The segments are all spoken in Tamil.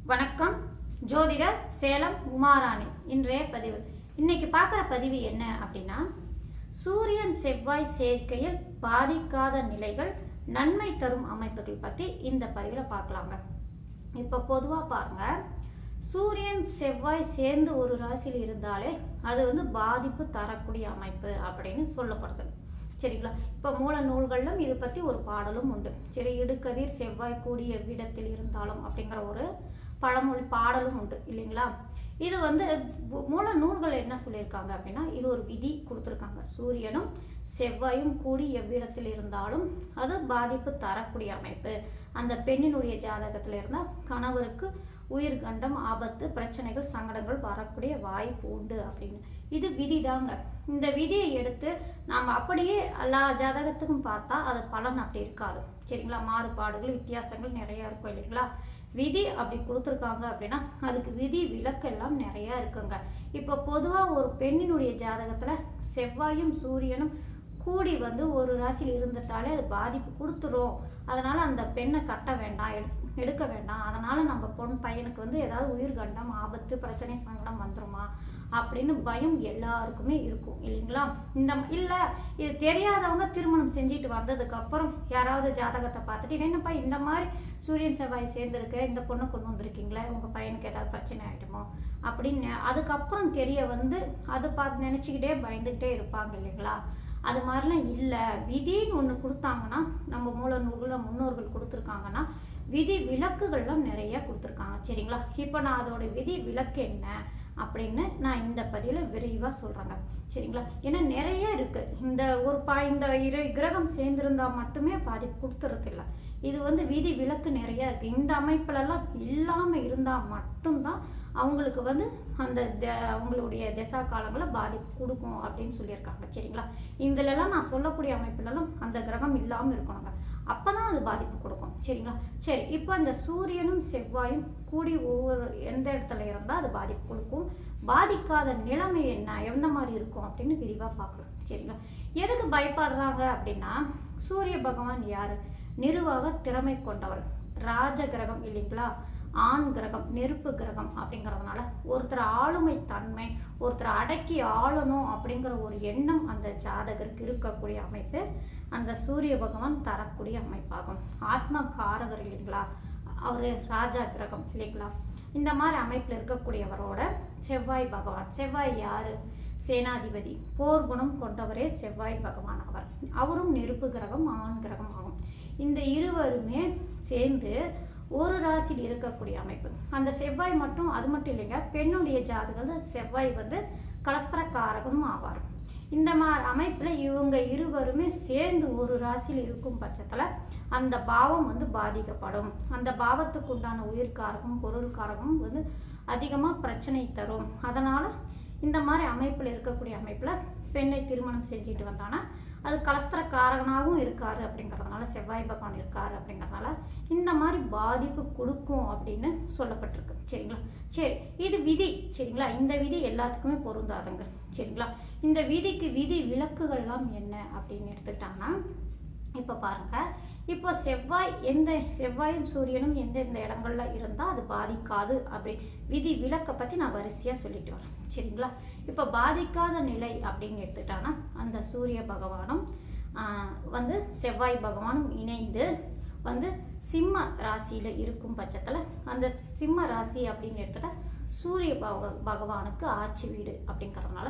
வணக்கம். ஜோதிடர் சேலம் உமாராணி. இன்றைய பதிவு இன்னைக்கு பார்க்குற பதிவு என்ன அப்படின்னா, சூரியன் செவ்வாய் சேர்க்கையில் பாதிக்காத நிலைகள், நன்மை தரும் அமைப்புகள் பற்றி இந்த பதிவில் பார்க்கலாங்க. இப்போ பொதுவாக பாருங்க, சூரியன் செவ்வாய் சேர்ந்து ஒரு ராசியில் இருந்தாலே அது பாதிப்பு தரக்கூடிய அமைப்பு அப்படின்னு சொல்லப்படுது. சரிங்களா? இப்போ மூல நூல்களிலும் இது பற்றி ஒரு பாடலும் உண்டு. சரி, இடுக்கதிர் செவ்வாய் கூடிய விடத்தில் இருந்தாலும் அப்படிங்கிற ஒரு பழமொழி பாடலும் உண்டு இல்லைங்களா? இது மூல நூல்கள் என்ன சொல்லியிருக்காங்க அப்படின்னா, இது ஒரு விதி கொடுத்துருக்காங்க. சூரியனும் செவ்வாயும் கூடி எவ்விடத்தில் இருந்தாலும் அது பாதிப்பு தரக்கூடிய அமைப்பு. அந்த பெண்ணினுடைய ஜாதகத்தில் இருந்தால் கணவருக்கு உயிர் கண்டம், ஆபத்து, பிரச்சனைகள், சங்கடங்கள் வரக்கூடிய வாய்ப்பு உண்டு அப்படின்னு. இது விதி தாங்க. இந்த விதியை எடுத்து நாம் அப்படியே எல்லா ஜாதகத்துக்கும் பார்த்தா அது பலன் அப்படி இருக்காது. சரிங்களா? மாறுபாடுகள், வித்தியாசங்கள் நிறையா இருக்கும் இல்லைங்களா? விதி அப்படி கொடுத்துருக்காங்க அப்படின்னா அதுக்கு விதி விலக்கெல்லாம் நிறையா இருக்குங்க. இப்போ பொதுவாக ஒரு பெண்ணினுடைய ஜாதகத்தில் செவ்வாயும் சூரியனும் கூடி ஒரு ராசியில் இருந்துட்டாலே அது பாதிப்பு கொடுத்துரும். அதனால் அந்த பெண்ணை கட்ட வேண்டாம், எடுக்க வேண்டாம். அதனால் நம்ம பையனுக்கு ஏதாவது உயிர் கண்டம், ஆபத்து, பிரச்சனை, சங்கடம் வந்துருமா அப்படின்னு பயம் எல்லாருக்குமே இருக்கும் இல்லைங்களா? இல்லை, இது தெரியாதவங்க திருமணம் செஞ்சுட்டு வந்ததுக்கப்புறம் யாராவது ஜாதகத்தை பார்த்துட்டு, என்னப்பா இந்த மாதிரி சூரியன் செவ்வாய் சேர்ந்துருக்கு, இந்த பொண்ணை கொண்டு வந்திருக்கீங்களே, உங்கள் பையனுக்கு ஏதாவது பிரச்சனை ஆகிட்டுமோ அப்படின்னு அதுக்கப்புறம் தெரிய அதை பார்த்து நினச்சிக்கிட்டே பயந்துக்கிட்டே இருப்பாங்க இல்லைங்களா? அது மாதிரிலாம் இல்லை. விதின்னு ஒன்று கொடுத்தாங்கன்னா, நம்ம மூல நூல்களில் முன்னோர்கள் கொடுத்துருக்காங்கன்னா விதி விலக்குகள்லாம் நிறைய கொடுத்துருக்காங்க. சரிங்களா? இப்போ நான் அதோட விதி விலக்கு என்ன அப்படின்னு நான் இந்த பதிவில் விரைவாக சொல்கிறேங்க. சரிங்களா? ஏன்னா நிறைய இருக்குது. இந்த கிரகம் சேர்ந்திருந்தால் மட்டுமே பாதிப்பு கொடுத்துறதில்ல. இது விதி விலக்கு நிறைய இருக்குது. இந்த அமைப்புலலாம் இல்லாமல் இருந்தால் மட்டும்தான் அவங்களுக்கு அவங்களுடைய திசா காலங்களை பாதிப்பு கொடுக்கும் அப்படின்னு சொல்லியிருக்காங்க. சரிங்களா? இதுலலாம் நான் சொல்லக்கூடிய அமைப்புலலாம் அந்த கிரகம் இல்லாமல் இருக்கணுங்க. அப்போ தான் அது பாதிப்பு கொடுக்கும். சரிங்களா? சரி, இப்போ இந்த சூரியனும் செவ்வாயும் கூடி எந்த இடத்துல இருந்தால் அது பாதிப்பு கொடுக்கும், பாதிக்காத நிலைமை என்ன, எந்த மாதிரி இருக்கும் அப்படின்னு விரிவாக பார்க்கலாம். சரிங்களா? எதுக்கு பயப்படுறாங்க அப்படின்னா, சூரிய பகவான் யார்? நிர்வாக திறமை கொண்டவர், ராஜ கிரகம் இல்லைங்களா? ஆண் கிரகம், நெருப்பு கிரகம் அப்படிங்கிறதுனால ஒருத்தர் ஆளுமை தன்மை, ஒருத்தர் அடக்கி ஆளணும் அப்படிங்கிற ஒரு எண்ணம் அந்த ஜாதகருக்கு இருக்கக்கூடிய அமைப்பு அந்த சூரிய பகவான் தரக்கூடிய அமைப்பாகும். ஆத்மா காரகர் இல்லைங்களா? அவர் ராஜா கிரகம் இல்லைங்களா? இந்த மாதிரி அமைப்பில் இருக்கக்கூடியவரோட செவ்வாய் பகவான். செவ்வாய் யாரு? சேனாதிபதி, போர் குணம் கொண்டவரே செவ்வாய் பகவான் அவர். அவரும் நெருப்பு கிரகம், ஆண் கிரகம் ஆகும். இந்த இருவருமே சேர்ந்து ஒரு ராசியில் இருக்கக்கூடிய அமைப்பு. அந்த செவ்வாய் மட்டும், அது மட்டும் இல்லைங்க, பெண்ணுடைய ஜாதகம் செவ்வாய் கலஸ்திரக்காரகனும் ஆவார். இந்த மாதிரி அமைப்பில் இவங்க இருவருமே சேர்ந்து ஒரு ராசியில் இருக்கும் பட்சத்தில் அந்த பாவம் பாதிக்கப்படும். அந்த பாவத்துக்கு உண்டான உயிர்காரகம், பொருள்காரகம் அதிகமாக பிரச்சனை தரும். அதனால் இந்த மாதிரி அமைப்பில் இருக்கக்கூடிய அமைப்பில் பெண்ணை திருமணம் செஞ்சுட்டு வந்தானா அது கலஸ்திரக்காரகனாகவும் இருக்காரு அப்படிங்கிறதுனால, செவ்வாய் பகவான் இருக்காரு அப்படிங்கிறதுனால இந்த மாதிரி பாதிப்பு கொடுக்கும் அப்படின்னு சொல்லப்பட்டிருக்கு. சரிங்களா? சரி, இது விதி. சரிங்களா? இந்த விதி எல்லாத்துக்குமே பொருந்தாதுங்க. சரிங்களா? இந்த விதிக்கு விதி விலக்குகள்லாம் என்ன அப்படின்னு எடுத்துக்கிட்டாங்கன்னா, இப்போ பாருங்க, இப்போ செவ்வாயும் சூரியனும் எந்தெந்த இடங்கள்ல இருந்தால் அது பாதிக்காது அப்படி விதி விலக்கை பற்றி நான் வரிசையாக சொல்லிட்டு வரேன். சரிங்களா? இப்போ பாதிக்காத நிலை அப்படின்னு எடுத்துக்கிட்டாங்கன்னா, அந்த சூரிய பகவானும் செவ்வாய் பகவானும் இணைந்து சிம்ம ராசியில் இருக்கும் பட்சத்தில், அந்த சிம்ம ராசி அப்படின்னு எடுத்துட்டா சூரிய பகவானுக்கு ஆட்சி வீடு அப்படிங்கிறதுனால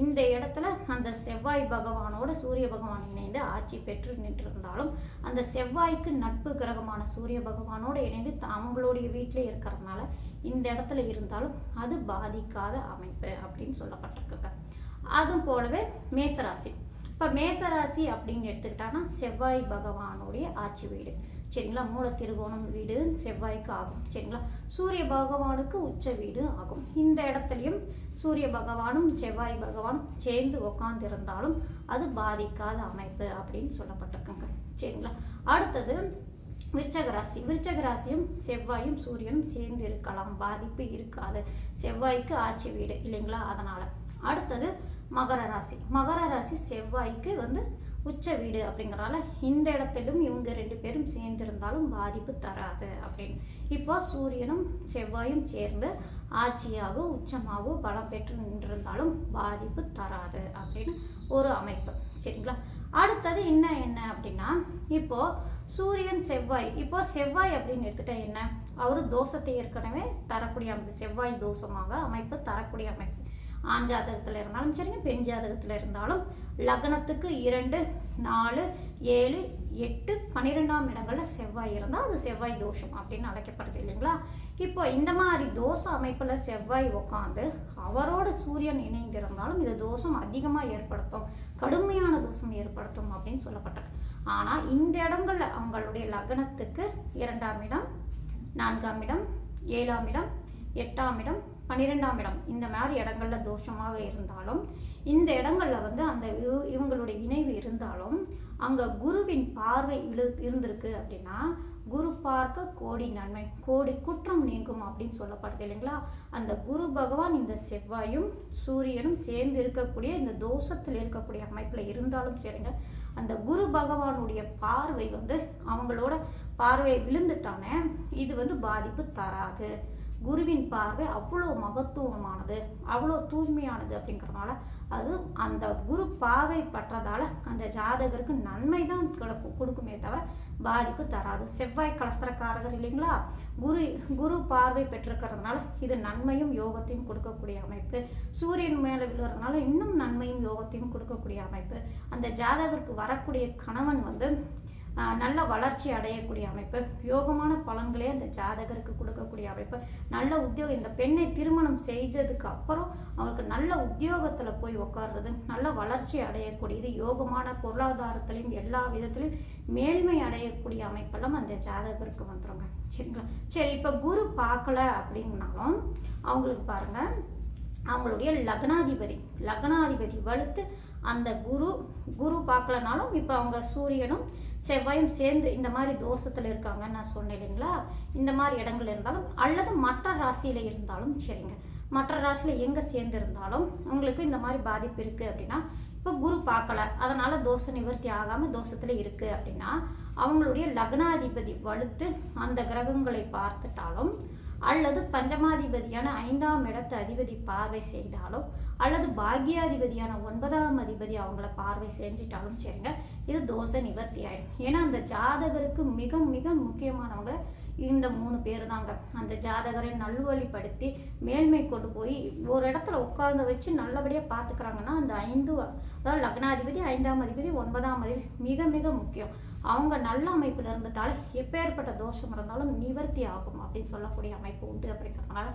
இந்த இடத்துல அந்த செவ்வாய் பகவானோட சூரிய பகவான் இணைந்து ஆட்சி பெற்று நின்றிருந்தாலும், அந்த செவ்வாய்க்கு நட்பு கிரகமான சூரிய பகவானோடு இணைந்து அவங்களுடைய வீட்டிலே இருக்கிறதுனால இந்த இடத்துல இருந்தாலும் அது பாதிக்காத அமைப்பு அப்படின்னு சொல்லப்பட்டிருக்குங்க. அதுவும் போலவே மேசராசி. இப்போ மேசராசி அப்படின்னு எடுத்துக்கிட்டாங்கன்னா செவ்வாய் பகவானுடைய ஆட்சி வீடு. சரிங்களா? மூல திருகோணம் வீடு செவ்வாய்க்கு ஆகும். சரிங்களா? சூரிய பகவானுக்கு உச்ச வீடு ஆகும். இந்த இடத்துலையும் சூரிய பகவானும் செவ்வாய் பகவானும் சேர்ந்து உட்கார்ந்திருந்தாலும் அது பாதிக்காத அமைப்பு அப்படின்னு சொல்லப்பட்டிருக்குங்க. சரிங்களா? அடுத்தது விருச்சக ராசி. விருச்சக ராசியும் செவ்வாயும் சூரியனும் சேர்ந்து இருக்கலாம், பாதிப்பு இருக்காது. செவ்வாய்க்கு ஆட்சி வீடு இல்லைங்களா? அதனால அடுத்தது மகர ராசி. மகர ராசி செவ்வாய்க்கு உச்ச வீடு அப்படிங்கிறனால இந்த இடத்திலும் இவங்க 2 பேரும் சேர்ந்திருந்தாலும் பாதிப்பு தராது அப்படின்னு. இப்போ சூரியனும் செவ்வாயும் சேர்ந்து ஆட்சியாக உச்சமாகவோ பலம் பெற்று நின்றிருந்தாலும் பாதிப்பு தராது அப்படின்னு ஒரு அமைப்பு. சரிங்களா? அடுத்தது என்ன அப்படின்னா, இப்போ சூரியன் செவ்வாய், இப்போ செவ்வாய் அப்படின்னு எடுத்துட்டா என்ன, அவரு தோஷத்தை ஏற்கனவே தரக்கூடிய அமைப்பு, செவ்வாய் தோஷமாக அமைப்பு தரக்கூடிய அமைப்பு. ஆண் ஜாதகத்தில் இருந்தாலும் சரிங்க, பெண் ஜாதகத்தில் இருந்தாலும் லக்னத்துக்கு 2, 4, 7, 8, 12ஆம் இடங்களில் செவ்வாய் இருந்தால் அது செவ்வாய் தோஷம் அப்படின்னு அழைக்கப்படுது இல்லைங்களா? இப்போ இந்த மாதிரி தோஷ அமைப்பில் செவ்வாய் உட்காந்து அவரோட சூரியன் இணைந்திருந்தாலும் இது தோஷம் அதிகமாக ஏற்படுத்தும், கடுமையான தோஷம் ஏற்படுத்தும் அப்படின்னு சொல்லப்பட்டது. ஆனால் இந்த இடங்கள்ல அவங்களுடைய லக்னத்துக்கு 2ஆம் இடம், 4ஆம் இடம், 7ஆம் இடம், 8ஆம் இடம், 12ஆம் இடம் இந்த மாதிரி இடங்கள்ல தோஷமாக இருந்தாலும், இந்த இடங்கள்ல வந்து அந்த இவங்களுடைய இணைவு இருந்தாலும் அங்க குருவின் பார்வை இருந்திருக்கு அப்படின்னா, குரு பார்க்க கோடி நன்மை, கோடி குற்றம் நீங்கும் அப்படின்னு சொல்லப்படுது இல்லைங்களா? அந்த குரு பகவான் இந்த செவ்வாயும் சூரியனும் சேர்ந்து இருக்கக்கூடிய இந்த தோஷத்தில் இருக்கக்கூடிய அமைப்புல இருந்தாலும் சரிங்க, அந்த குரு பகவானுடைய பார்வை வந்து அவங்களோட பார்வை விழுந்துட்டானே, இது வந்து பாதிப்பு தராது. குருவின் பார்வை அவ்வளோ மகத்துவமானது, அவ்வளோ தூய்மையானது அப்படிங்கிறதுனால அது அந்த குரு பார்வை பற்றதால அந்த ஜாதகருக்கு நன்மை தான் கொடுக்குமே தவிர பாதிப்பு தராது. செவ்வாய் கலஸ்திரக்காரகர் இல்லைங்களா? குரு பார்வை பெற்றிருக்கிறதுனால இது நன்மையும் யோகத்தையும் கொடுக்கக்கூடிய அமைப்பு. சூரியன் மேலே விழுறதுனால இன்னும் நன்மையும் யோகத்தையும் கொடுக்கக்கூடிய அமைப்பு. அந்த ஜாதகருக்கு வரக்கூடிய கணவன் வந்து நல்ல வளர்ச்சி அடையக்கூடிய அமைப்பு, யோகமான பலன்களே அந்த ஜாதகருக்கு கொடுக்கக்கூடிய அமைப்பு. நல்ல உத்தியோகம், இந்த பெண்ணை திருமணம் செய்ததுக்கு அப்புறம் அவங்களுக்கு நல்ல உத்தியோகத்தில் போய் உட்கார்றது, நல்ல வளர்ச்சி அடையக்கூடியது, யோகமான பொருளாதாரத்திலையும் எல்லா விதத்திலையும் மேல்மை அடையக்கூடிய அமைப்பெல்லாம் அந்த ஜாதகருக்கு வந்துடுங்க. சரிங்களா? சரி, இப்போ குரு பார்க்கல அப்படின்னாலும் அவங்களுக்கு பாருங்க, அவங்களுடைய லக்னாதிபதி வலுத்து அந்த குரு பார்க்கலனாலும் இப்போ அவங்க சூரியனும் செவ்வாயும் சேர்ந்து இந்த மாதிரி தோஷத்தில் இருக்காங்கன்னு நான் சொன்னேன் இல்லைங்களா? இந்த மாதிரி இடங்கள் இருந்தாலும் அல்லது மற்ற ராசியில் இருந்தாலும் சரிங்க, மற்ற ராசியில் எங்கே சேர்ந்து இருந்தாலும் உங்களுக்கு இந்த மாதிரி பாதிப்பு இருக்குது அப்படின்னா, இப்போ குரு பார்க்கல அதனால தோஷ நிவர்த்தி ஆகாமல் தோஷத்தில் இருக்குது அப்படின்னா, அவங்களுடைய லக்னாதிபதி வலுத்து அந்த கிரகங்களை பார்த்துட்டாலும் அல்லது பஞ்சமாதிபதியான 5ஆம் இடத்து அதிபதி பார்வை செய்தாலும் அல்லது பாக்யாதிபதியான 9ஆம் அதிபதி அவங்கள பார்வை செஞ்சிட்டாலும் சரிங்க, இது தோஷ நிவர்த்தி ஆயிடும். ஏன்னா அந்த ஜாதகருக்கு மிக மிக முக்கியமானவங்க இந்த 3 பேர் தாங்க. அந்த ஜாதகரை நல்வழிப்படுத்தி மேல்மை கொண்டு போய் ஒரு இடத்துல உட்கார்ந்து வச்சு நல்லபடியாக பார்த்துக்கிறாங்கன்னா அந்த 5, அதாவது லக்னாதிபதி, 5ஆம் அதிபதி, 9ஆம் அதிபதி மிக மிக முக்கியம். அவங்க நல்ல அமைப்பில் இருந்துட்டாலே எப்பேற்பட்ட தோஷம் இருந்தாலும் நிவர்த்தி ஆகும் அப்படின்னு சொல்லக்கூடிய அமைப்பு உண்டு. அப்படிங்கிறதுனால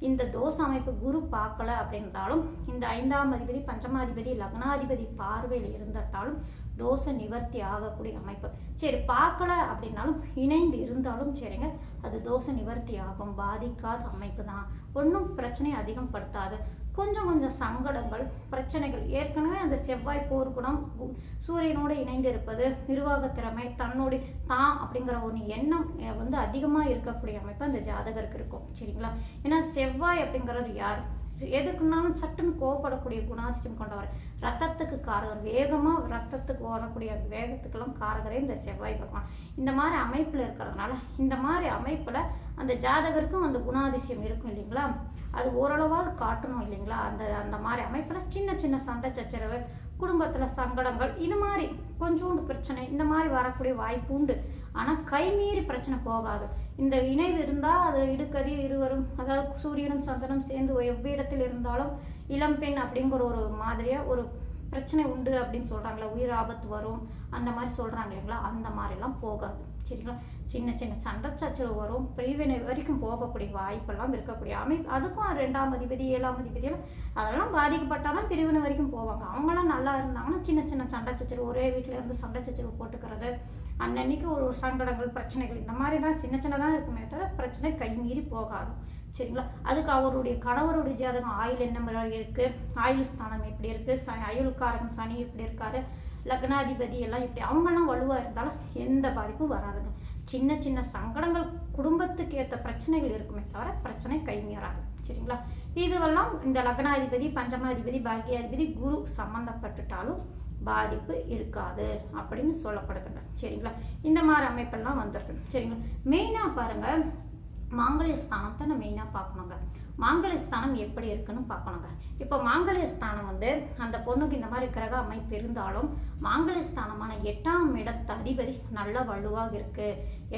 இந்த தோஷ அமைப்பு குரு பார்க்கல அப்படின்றாலும் இந்த 5ஆம் அதிபதி, பஞ்சமாதிபதி, லக்னாதிபதி பார்வையில் இருந்துட்டாலும் தோஷ நிவர்த்தி ஆகக்கூடிய அமைப்பு. சரி, பார்க்கல அப்படின்னாலும் இணைந்து இருந்தாலும் சரிங்க, அது தோஷ நிவர்த்தி ஆகும், பாதிக்காத அமைப்பு தான், ஒன்றும் பிரச்சனை அதிகம் படுத்தாது. கொஞ்சம் சங்கடங்கள், பிரச்சனைகள், ஏற்கனவே அந்த செவ்வாய் போர்க்குணம் சூரியனோடு இணைந்து இருப்பது, நிர்வாக திறமை, தன்னுடைய அப்படிங்கிற ஒரு எண்ணம் வந்து அதிகமாக இருக்கக்கூடிய அமைப்பு அந்த ஜாதகருக்கு இருக்கும். சரிங்களா? ஏன்னா செவ்வாய் அப்படிங்கிறது யார், எதுக்குன்னாலும் சட்டுன்னு கோவப்படக்கூடிய குணாதிசயம் கொண்டவர், ரத்தத்துக்கு காரகர், வேகமாக ரத்தத்துக்கு ஓடக்கூடிய வேகத்துக்கெல்லாம் காரகரே இந்த செவ்வாய் பகவான். இந்த மாதிரி அமைப்பில் இருக்கிறதுனால இந்த மாதிரி அமைப்பில் அந்த ஜாதகருக்கும் அந்த குணாதிசயம் இருக்கும் இல்லைங்களா? அது ஓரளவாவது காட்டணும் இல்லைங்களா? அந்த மாதிரி அமைப்பில் சின்ன சண்டை சச்சரவு, குடும்பத்தில் சங்கடங்கள், இது மாதிரி கொஞ்சோண்டு பிரச்சனை இந்த மாதிரி வரக்கூடிய வாய்ப்பு உண்டு. ஆனால் கைமீறி பிரச்சனை போகாது. இந்த இணைவு இருந்தால் அது இடுக்கதி இருவரும், அதாவது சூரியனும் சந்திரனும் சேர்ந்து எவ்விடத்தில் இருந்தாலும் இளம்பெண் அப்படிங்கிற ஒரு மாதிரியாக ஒரு பிரச்சனை உண்டு அப்படின்னு சொல்கிறாங்களா, உயிர் ஆபத்து வரும் அந்த மாதிரி சொல்கிறாங்க இல்லைங்களா? அந்த மாதிரிலாம் போகாது. சரிங்களா? சின்ன சண்டை சச்சரவு வரும், பிரிவினை வரைக்கும் போகக்கூடிய வாய்ப்பெல்லாம் இருக்கக்கூடிய அமைப்பு. அதுக்கும் 2ஆம் அதிபதி, 7ஆம் அதிபதியெல்லாம் அதெல்லாம் பாதிக்கப்பட்டால் தான் பிரிவினை வரைக்கும் போவாங்க. அவங்களாம் நல்லா இருந்தாங்கன்னா சின்ன சண்டை சச்சரவு, ஒரே வீட்டில் இருந்து சண்டை சச்சரவு போட்டுக்கிறது, அன்னன்னைக்கு ஒரு சங்கடங்கள், பிரச்சனைகள் இந்த மாதிரி தான் சின்னதாக இருக்குமே தவிர பிரச்சனை கைமீறி போகாது. சரிங்களா? அதுக்கு அவருடைய கணவருடைய ஜாதகம் ஆயுள் என்ன மாதிரி இருக்குது, ஆயுள் ஸ்தானம் எப்படி இருக்குது, ஆயுள்காரன் சனி எப்படி இருக்காரு, லக்னாதிபதி எல்லாம் இப்படி அவங்கெல்லாம் வலுவாக இருந்தாலும் எந்த பாதிப்பும் வராதுங்க. சின்ன சங்கடங்கள், குடும்பத்துக்கு ஏற்ற பிரச்சனைகள் இருக்குமே தவிர பிரச்சனை கைமீறாது. சரிங்களா? இதுவெல்லாம் இந்த லக்னாதிபதி, பஞ்சமாதிபதி, பாக்கியாதிபதி, குரு சம்மந்தப்பட்டுட்டாலும் பாதிப்பு இருக்காது அப்படின்னு சொல்லப்படுகின்றன. சரிங்களா, இந்த மாதிரி அமைப்பெல்லாம் வந்திருக்கு. சரிங்களா, மெயினாக பாருங்கள், மாங்கல்ய ஸ்தானத்தை நம்ம மெயினாக பார்க்கணுங்க. மாங்கல்ய ஸ்தானம் எப்படி இருக்குன்னு பார்க்கணுங்க. இப்போ மாங்கல்ய ஸ்தானம் அந்த பொண்ணுக்கு இந்த மாதிரி கிரக அமைப்பு இருந்தாலும் மாங்கல்ய ஸ்தானமான 8ஆம் இடத்து அதிபதி நல்ல வலுவாக இருக்கு.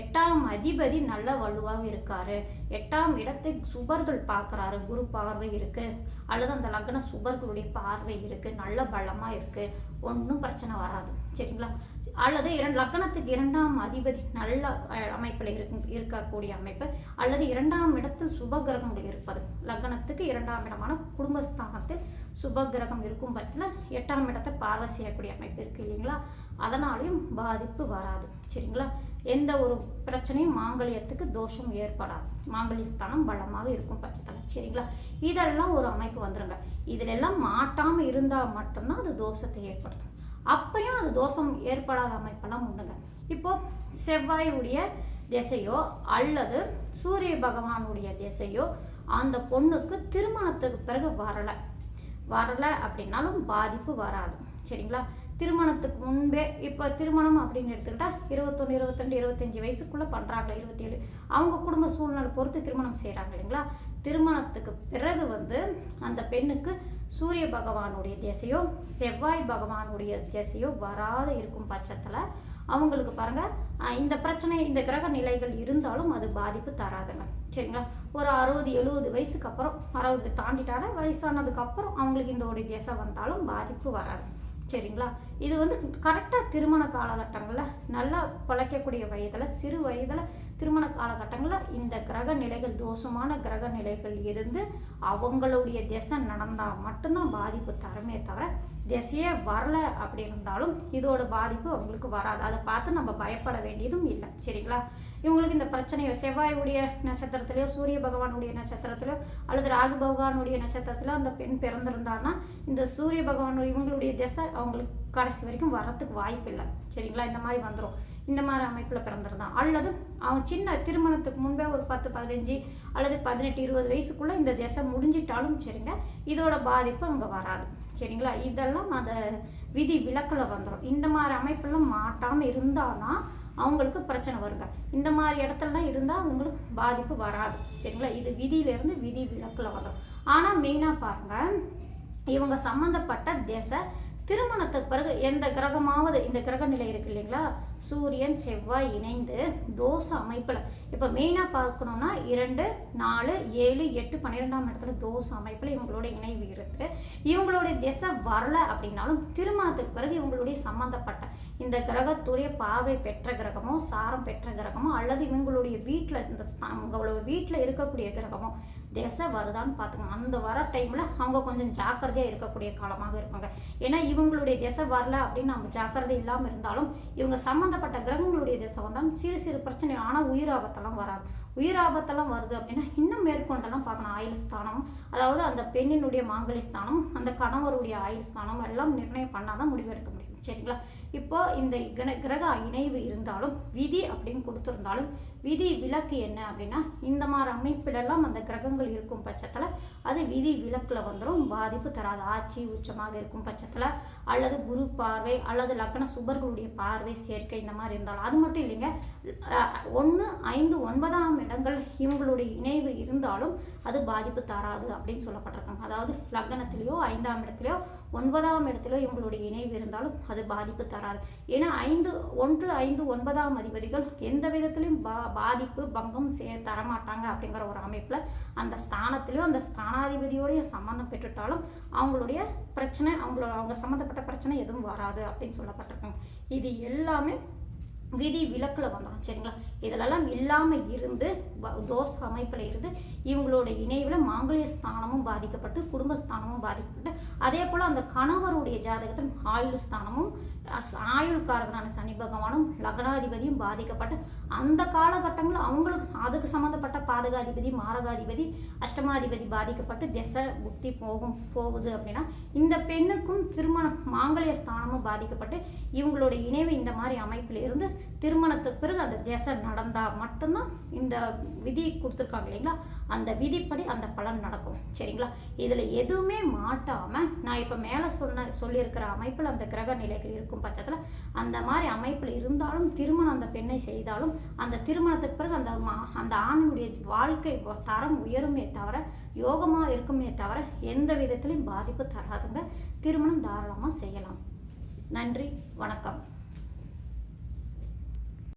8ஆம் அதிபதி நல்ல வலுவாக இருக்காரு. 8ஆம் இடத்தை சுபர்கள் பார்க்குறாரு, குரு பார்வை இருக்கு, அல்லது அந்த லக்ன சுபர்களுடைய பார்வை இருக்கு, நல்ல பலமா இருக்கு, ஒன்றும் பிரச்சனை வராது. சரிங்களா, அல்லது லக்னத்துக்கு 2ஆம் அதிபதி நல்ல அமைப்பில் இருக்கக்கூடிய அமைப்பு, அல்லது 2ஆம் இடத்தில் சுப கிரகங்கள் இருப்பது, லக்னத்துக்கு 2ஆம் இடமான குடும்பஸ்தானத்தில் சுப கிரகம் இருக்கும் பட்சத்தில் 8ஆம் இடத்தை பார்வை செய்யக்கூடிய அமைப்பு இருக்கு இல்லைங்களா, அதனாலையும் பாதிப்பு வராது. சரிங்களா, எந்த ஒரு பிரச்சனையும் மாங்கல்யத்துக்கு தோஷம் ஏற்படாது, மாங்கல்ய ஸ்தானம் பலமாக இருக்கும் பட்சத்தில். சரிங்களா, இதெல்லாம் ஒரு அமைப்பு வந்துருங்க. இதுல எல்லாம் மாட்டாம இருந்தால் மட்டும்தான் அது தோஷத்தை ஏற்படுத்தும். அப்பயும் அது தோஷம் ஏற்படாத அமைப்பெல்லாம் உண்டுங்க. இப்போ செவ்வாயுடைய திசையோ அல்லது சூரிய பகவானுடைய திசையோ அந்த பொண்ணுக்கு திருமணத்துக்கு பிறகு வரலை அப்படின்னாலும் பாதிப்பு வராது. சரிங்களா, திருமணத்துக்கு முன்பே, இப்போ திருமணம் அப்படின்னு எடுத்துக்கிட்டா 21, 22, 25 வயசுக்குள்ள பண்றாங்க, 27, அவங்க குடும்ப சூழ்நிலை பொறுத்து திருமணம் செய்யறாங்க இல்லைங்களா. திருமணத்துக்கு பிறகு அந்த பெண்ணுக்கு சூரிய பகவானுடைய திசையோ செவ்வாய் பகவானுடைய திசையோ வராத இருக்கும் பட்சத்துல அவங்களுக்கு பாருங்க, இந்த பிரச்சனை, இந்த கிரக நிலைகள் இருந்தாலும் அது பாதிப்பு தராதுங்க. சரிங்களா, ஒரு 60, 70 வயசுக்கு அப்புறம், 60 தாண்டிட்டால வயசானதுக்கு அப்புறம் அவங்களுக்கு இந்த ஒரு திசை வந்தாலும் பாதிப்பு வராது. சரிங்களா, இது கரெக்டாக திருமண காலகட்டங்களில் நல்லா பிழைக்கக்கூடிய வயதில், சிறு வயதில் திருமண காலகட்டங்களில் இந்த கிரக நிலைகள், தோஷமான கிரக நிலைகள் இருந்து அவங்களுடைய திசை நடந்தால் மட்டும்தான் பாதிப்பு தரமே தவிர, திசையே வரல அப்படி இருந்தாலும் இதோட பாதிப்பு அவங்களுக்கு வராது. அதை பார்த்து நம்ம பயப்பட வேண்டியதும் இல்லை. சரிங்களா, இவங்களுக்கு இந்த பிரச்சனையோ செவ்வாயுடைய நட்சத்திரத்திலையோ சூரிய பகவானுடைய நட்சத்திரத்திலோ அல்லது ராகு பகவானுடைய நட்சத்திரத்திலோ அந்த பெண் பிறந்திருந்தான்னா இந்த சூரிய பகவானுடைய இவங்களுடைய திசை அவங்களுக்கு கடைசி வரைக்கும் வர்றதுக்கு வாய்ப்பு இல்லை. சரிங்களா, இந்த மாதிரி வந்துடும். இந்த மாதிரி அமைப்பில் பிறந்திருந்தான், அல்லது அவங்க சின்ன திருமணத்துக்கு முன்பே ஒரு 10, 15 அல்லது 18, 20 வயசுக்குள்ள இந்த திசை முடிஞ்சிட்டாலும் சரிங்க, இதோட பாதிப்பு அங்கே வராது. சரிங்களா, இதெல்லாம் அந்த விதி விலக்கில் வந்துடும். இந்த மாதிரி அமைப்பெல்லாம் மாட்டாமல் இருந்தால்தான் அவங்களுக்கு பிரச்சனை வருங்க. இந்த மாதிரி இடத்துலலாம் இருந்தால் அவங்களுக்கு பாதிப்பு வராது. சரிங்களா, இது விதியிலேருந்து விதி விலக்கில் வந்துடும். ஆனால் மெயினாக பாருங்கள், இவங்க சம்மந்தப்பட்ட திசை திருமணத்துக்கு பிறகு எந்த கிரகமாவது, இந்த கிரக நிலை இருக்கு இல்லைங்களா, சூரியன் செவ்வாய் இணைந்து தோஷ அமைப்பில், இப்போ மெயினாக பார்க்கணும்னா 2, 4, 7, 8, 12ஆம் இடத்துல தோஷ அமைப்பில் இவங்களோட இணைவு இருக்கு. இவங்களுடைய திசை வரல அப்படின்னாலும் திருமணத்துக்கு பிறகு இவங்களுடைய சம்பந்தப்பட்ட இந்த கிரகத்துடைய பார்வை பெற்ற கிரகமோ சாரம் பெற்ற கிரகமோ அல்லது இவங்களுடைய வீட்டில் இந்த அவங்களோட வீட்டில் இருக்கக்கூடிய கிரகமோ திசை வருதான்னு பார்த்துக்கணும். அந்த வர டைமில் அவங்க கொஞ்சம் ஜாக்கிரதையாக இருக்கக்கூடிய காலமாக இருப்பாங்க. ஏன்னா இவங்களுடைய திசை வரல அப்படின்னு நம்ம ஜாக்கிரதை இல்லாமல் இருந்தாலும் இவங்க சம்மந்தப்பட்ட கிரகங்களுடைய திசை வந்தாலும் சிறு சிறு பிரச்சனை, ஆனால் உயிர் ஆபத்தெல்லாம் வராது. உயிர் ஆபத்தெல்லாம் வருது அப்படின்னா இன்னும் மேற்கொண்டெல்லாம் பார்க்கணும். ஆயுள் ஸ்தானம், அதாவது அந்த பெண்ணினுடைய மாங்கல்ய ஸ்தானம், அந்த கணவருடைய ஆயுள் ஸ்தானம் எல்லாம் நிர்ணயம் பண்ணாதான் முடிவெடுக்க முடியும். சரிங்களா, இப்போ இந்த கிரக இணைவு இருந்தாலும் விதி அப்படின்னு கொடுத்துருந்தாலும் விதி விலக்கு என்ன அப்படின்னா, இந்த மாதிரி அமைப்பிலெல்லாம் அந்த கிரகங்கள் இருக்கும் பட்சத்தில் அது விதி விலக்கில் வந்துடும், பாதிப்பு தராது. ஆட்சி உச்சமாக இருக்கும் பட்சத்தில் அல்லது குரு பார்வை அல்லது லக்ன சுபர்களுடைய பார்வை சேர்க்கை இந்த மாதிரி இருந்தாலும், அது மட்டும் இல்லைங்க, 1, 5, 9ஆம் இடங்கள் இவங்களுடைய இணைவு இருந்தாலும் அது பாதிப்பு தராது அப்படின்னு சொல்லப்பட்டிருக்காங்க. அதாவது லக்னத்திலேயோ 5ஆம் இடத்துலையோ 9ஆம் இடத்துலையோ இவங்களுடைய இணைவு இருந்தாலும் அது பாதிப்பு தராது. ஏன்னா 1, 5, 9ஆம் அதிபதிகள் எந்த விதத்திலையும் பாதிப்பு பங்கம் தரமாட்டாங்க அப்படிங்கிற ஒரு அமைப்பில் அந்த ஸ்தானத்திலையோ அந்த ஸ்தானாதிபதியோடைய சம்மந்தம் பெற்றுட்டாலும் அவங்களுடைய பிரச்சனை, அவங்க சம்மந்தப்பட்ட பிரச்சனை எதுவும் வராது அப்படின்னு சொல்லப்பட்டிருக்காங்க. இது எல்லாமே விதி விலக்கில் வந்துடும். சரிங்களா, இதிலெல்லாம் இல்லாமல் இருந்து தோஷ அமைப்பில் இருந்து இவங்களோட இணைவில் மாங்கல்ய ஸ்தானமும் பாதிக்கப்பட்டு குடும்பஸ்தானமும் பாதிக்கப்பட்டு அதே போல் அந்த கணவருடைய ஜாதகத்தில் ஆயுள் ஸ்தானமும் ஆயுள்காரகனான சனி பகவானும் லக்னாதிபதியும் பாதிக்கப்பட்டு அந்த காலகட்டங்களில் அவங்களுக்கு அதுக்கு சம்மந்தப்பட்ட பாதகாதிபதி மாரகாதிபதி அஷ்டமாதிபதி பாதிக்கப்பட்டு திசை புத்தி போகுது அப்படின்னா இந்த பெண்ணுக்கும் திருமணம் மாங்கல்ய ஸ்தானமும் பாதிக்கப்பட்டு இவங்களோட இணைவு இந்த மாதிரி அமைப்பில் இருந்து திருமணத்துக்கு பிறகு அந்த திசை நடந்தால் மட்டும்தான் இந்த விதி கொடுத்துருக்காங்க இல்லைங்களா, அந்த விதிப்படி அந்த பலன் நடக்கும். சரிங்களா, இதில் எதுவுமே மாட்டாமல் நான் இப்போ மேலே சொல்லியிருக்கிற அமைப்பில் அந்த கிரக நிலைகள் இருக்கும் பட்சத்தில் அந்த மாதிரி அமைப்பில் இருந்தாலும் திருமணம் அந்த பெண்ணை செய்தாலும் அந்த திருமணத்துக்கு பிறகு அந்த ஆணுடைய வாழ்க்கை தரம் உயருமே தவிர யோகமாக இருக்குமே தவிர எந்த விதத்திலையும் பாதிப்பு தராதுங்க. திருமணம் தாராளமாக செய்யலாம். நன்றி, வணக்கம்.